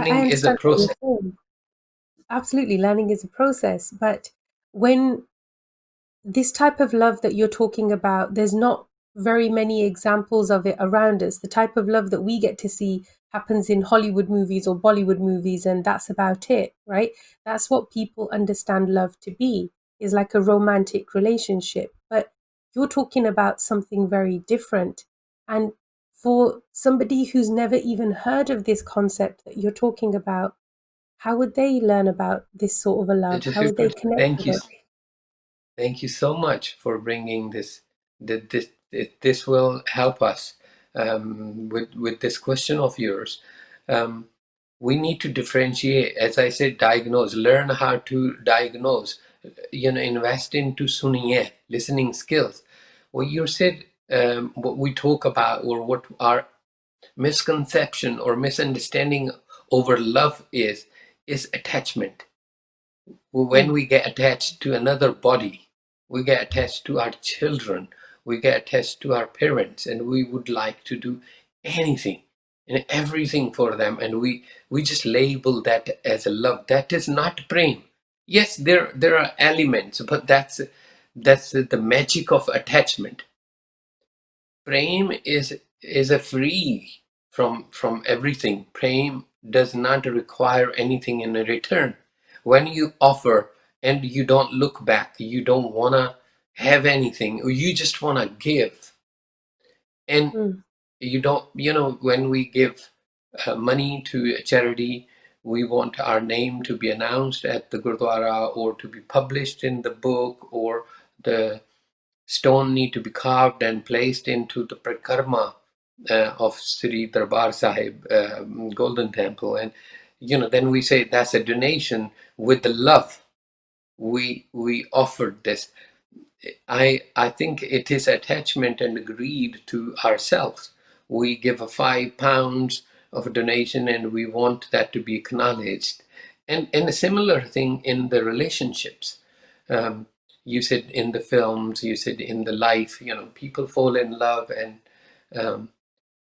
I Learning is a understand what process. you're saying. Absolutely, learning is a process, but when this type of love that you're talking about, there's not very many examples of it around us. The type of love that we get to see happens in Hollywood movies or Bollywood movies, and that's about it, right? That's what people understand love to be, is like a romantic relationship. But you're talking about something very different. And for somebody who's never even heard of this concept that you're talking about, how would they learn about this sort of a love? Just How would they record. connect Thank with you. it? Thank you so much for bringing this. This will help us with this question of yours. Um, we need to differentiate, as I said, diagnose, learn how to diagnose, invest into suniye, listening skills. What you said, what we talk about, or what our misconception or misunderstanding over love is attachment. When Mm, we get attached to another body, we get attached to our children, we get attached to our parents, and we would like to do anything and everything for them, and we just label that as a love. That is not prem. Yes, there are elements, but that's the magic of attachment. Prem is a free from everything. Prem does not require anything in return. When you offer and you don't look back, you don't wanna have anything, or you just wanna give. And mm. you don't, when we give money to a charity, we want our name to be announced at the Gurdwara or to be published in the book, or the stone need to be carved and placed into the prakarma of Sri Darbar Sahib Golden Temple, and then we say that's a donation with the love we offered this. I think it is attachment and greed to ourselves. We give a £5 of a donation and we want that to be acknowledged. And a similar thing in the relationships. Um, you said in the films, you said in the life, people fall in love um,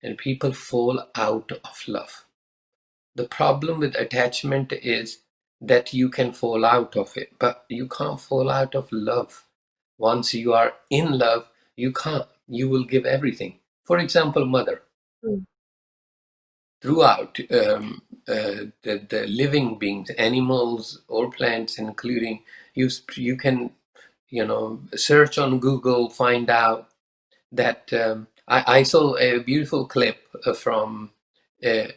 and people fall out of love. The problem with attachment is that you can fall out of it, but you can't fall out of love. Once you are in love, you can't. You will give everything. For example, mother, Mm. throughout the living beings, animals or plants, including you can search on Google, find out that I saw a beautiful clip from uh,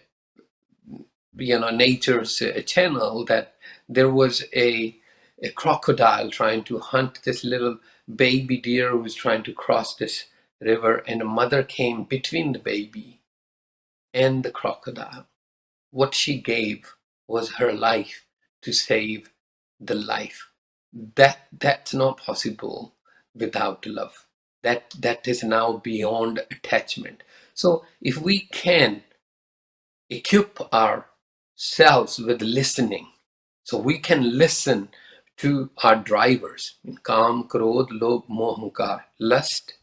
nature's channel, that there was a crocodile trying to hunt this little baby deer who was trying to cross this river, and a mother came between the baby and the crocodile. What she gave was her life to save the life. That's not possible without love. That is now beyond attachment. So if we can equip ourselves with listening, so we can listen to our drivers: Kam, Krodh, Lobh, Moh, Ahankar, lust,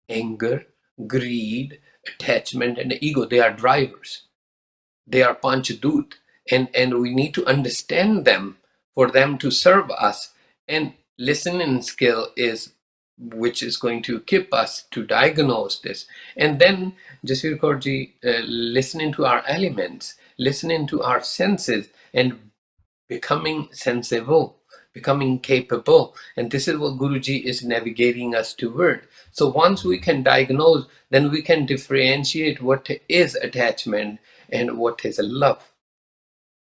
anger, greed, attachment, and ego. They are drivers. They are Panchadut, and we need to understand them for them to serve us. And listening skill is which is going to equip us to diagnose this. And then, Jasir Kaurji, listening to our elements, listening to our senses, and becoming sensible, becoming capable. And this is what Guruji is navigating us toward. So once we can diagnose, then we can differentiate what is attachment and what is love.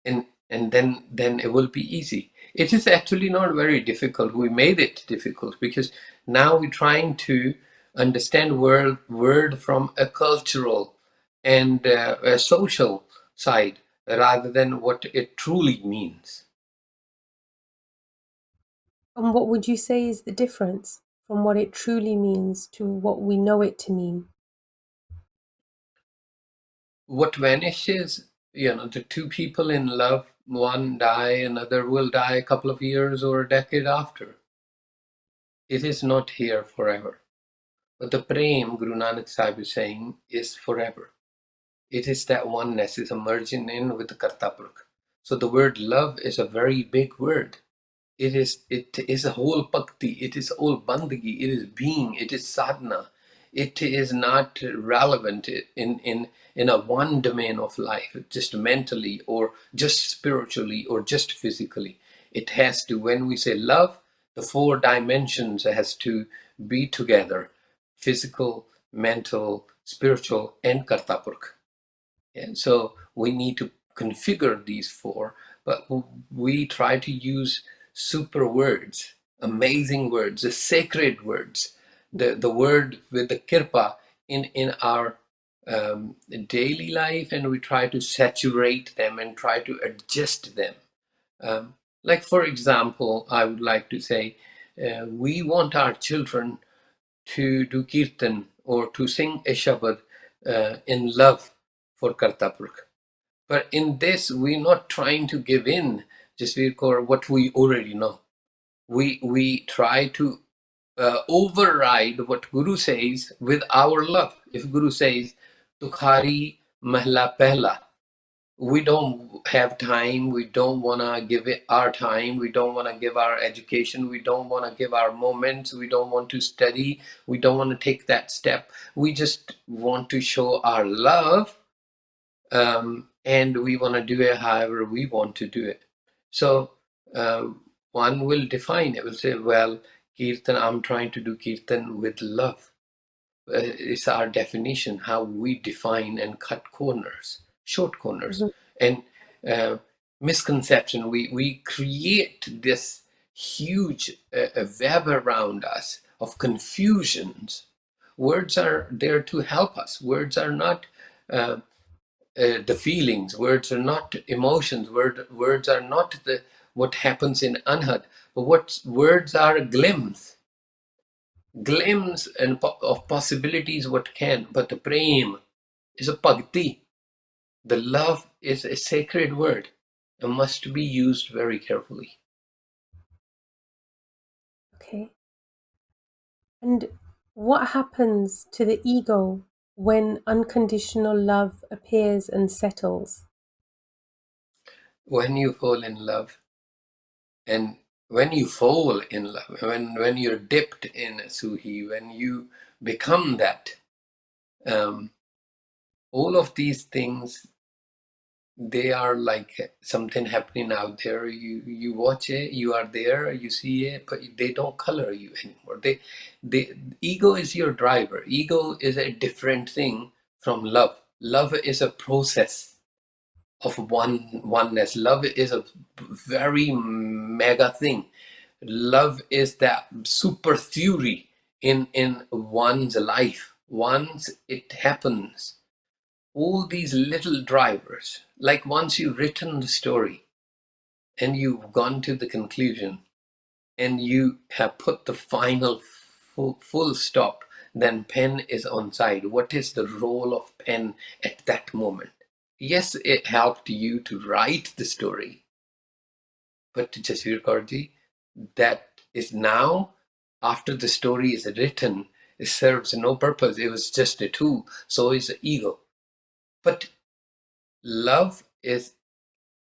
And then it will be easy. It is actually not very difficult. We made it difficult because now we're trying to understand word from a cultural and a social side rather than what it truly means. And what would you say is the difference from what it truly means to what we know it to mean? What vanishes, the two people in love, one die, another will die a couple of years or a decade after. It is not here forever. But the prem, Guru Nanak Sahib is saying, is forever. It is that oneness is emerging in with the Kartapurk. So the word love is a very big word. It is a whole bhakti, it is all bandagi, it is being, it is sadhana. It is not relevant in a one domain of life, just mentally or just spiritually or just physically. It has to, when we say love, the four dimensions has to be together: physical, mental, spiritual, and kartapurk. And so we need to configure these four, but we try to use super words, amazing words, the sacred words, the word with the kirpa in our daily life, and we try to saturate them and try to adjust them. Like, for example, I would like to say, we want our children to do kirtan or to sing a shabad in love for Kartapurk. But in this, we're not trying to give in just what we already know. We try to override what Guru says with our love. If Guru says, Tukhari Mahla Pehla, we don't have time, we don't want to give it our time, we don't want to give our education, we don't want to give our moments, we don't want to study, we don't want to take that step. We just want to show our love, and we want to do it however we want to do it. So uh, one will define it, will say, well, Kirtan, I'm trying to do Kirtan with love. It's our definition, how we define and cut corners, short corners. Mhm. And uh, misconception, we create this huge web around us of confusions. Words are there to help us. Words are not uh, the feelings. Words are not emotions. Words are not the what happens in Anhad. But what words are a glimpse and of possibilities what can. But the prem is a bhakti. The love is a sacred word and must be used very carefully. Okay. And what happens to the ego when unconditional love appears and settles? When you fall in love, and when you fall in love, when you're dipped in suhi, when you become that, um, all of these things, they are like something happening out there. You watch it, you are there, you see it, but they don't color you anymore. They ego is your driver. Ego is a different thing from love. Love is a process of oneness. Love is a very mega thing. Love is that super theory in one's life. Once it happens, all these little drivers, like once you've written the story and you've gone to the conclusion and you have put the final full stop, then pen is on side. What is the role of pen at that moment? Yes, it helped you to write the story, but to Jasveer Kaurji, that is now, after the story is written, it serves no purpose. It was just a tool. So is the ego. But love is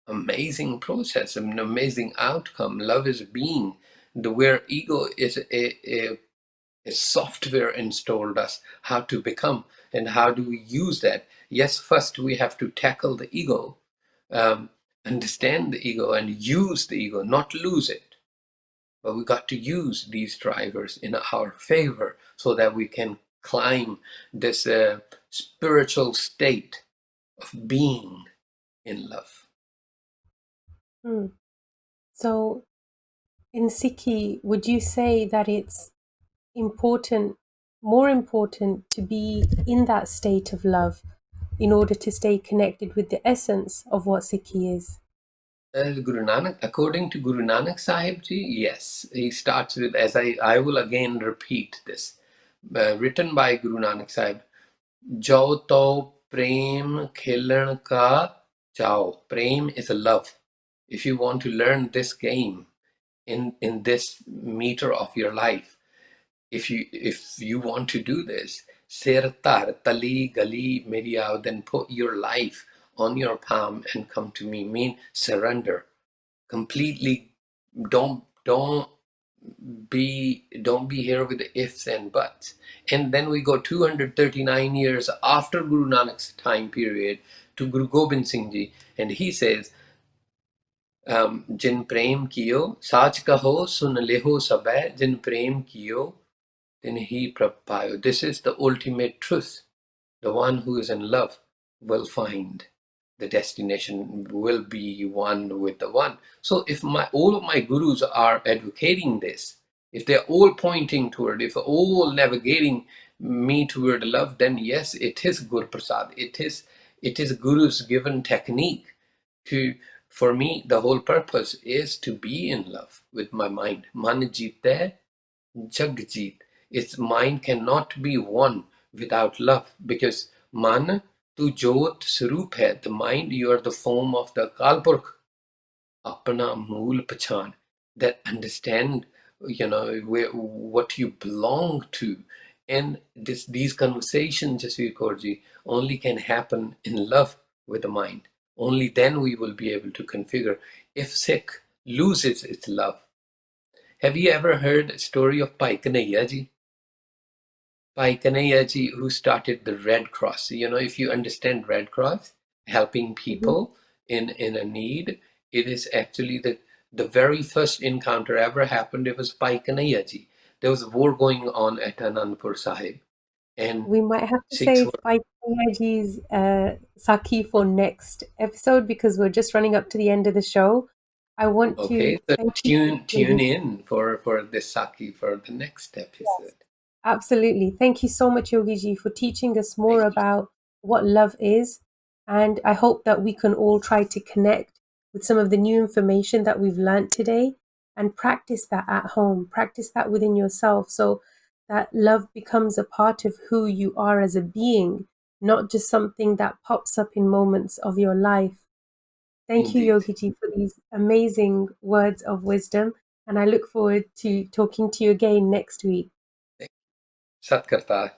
amazing process, an amazing outcome. Love is being. The where ego is a software installed us how to become, and how do we use that. Yes, first we have to tackle the ego, um, understand the ego and use the ego, not lose it. But we got to use these drivers in our favor so that we can climb this spiritual state of being in love. Hmm. So, in Sikhi, would you say that it's important, more important to be in that state of love in order to stay connected with the essence of what Sikhi is? Guru Nanak, according to Guru Nanak Sahib Ji, yes, he starts with, as I will again repeat this, written by Guru Nanak Sahib, Jo to prem khilan ka chao. Prem is a love. If you want to learn this game in this meter of your life, if you want to do this, Sir tar, tali, gali, meriao, then put your life on your palm and come to me. Mean surrender. Completely don't be here with the ifs and buts. And then we go 239 years after Guru Nanak's time period to Guru Gobind Singh Ji, and he says, Jin prem kiyo, sach kaho, sun leho sabay, jin prem kiyo, tin hi prab payo. This is the ultimate truth. The one who is in love will find the destination, will be one with the one. So if all of my gurus are advocating this, if they're all pointing toward, if all navigating me toward love, then yes, it is Guru Prasad. It is Guru's given technique to, for me, the whole purpose is to be in love with my mind. Man jeeta Jagjit. Its mind cannot be won without love, because man tu jot swaroop hai. The mind, you are the form of the Kalpurk. Apna mool pachan. That understand, what you belong to. And these conversations, Jasveer Kaur only can happen in love with the mind. Only then we will be able to configure. If Sikh loses its love, have you ever heard a story of Bhai Kanhaiya ji? Bhai Kanhaiya ji, who started the Red Cross. If you understand Red Cross, helping Mhm. people in a need, it is actually the very first encounter ever happened. It was Bhai Kanhaiya ji. There was a war going on at Anandpur Sahib, and We might have to Sikhs save were Paitayaji's Saki for next episode because we're just running up to the end of the show. I want to okay. So thank you, tune Yogi. in for this Saki for the next Yes, episode. absolutely. Thank you so much, Yogiji, for teaching us more Thank you. about what love is. And I hope that we can all try to connect with some of the new information that we've learned today and practice that at home, practice that within yourself so that love becomes a part of who you are as a being, not just something that pops up in moments of your life. Thank you, Indeed. Yogiji, for these amazing words of wisdom. And I look forward to talking to you again next week. Sat Karta.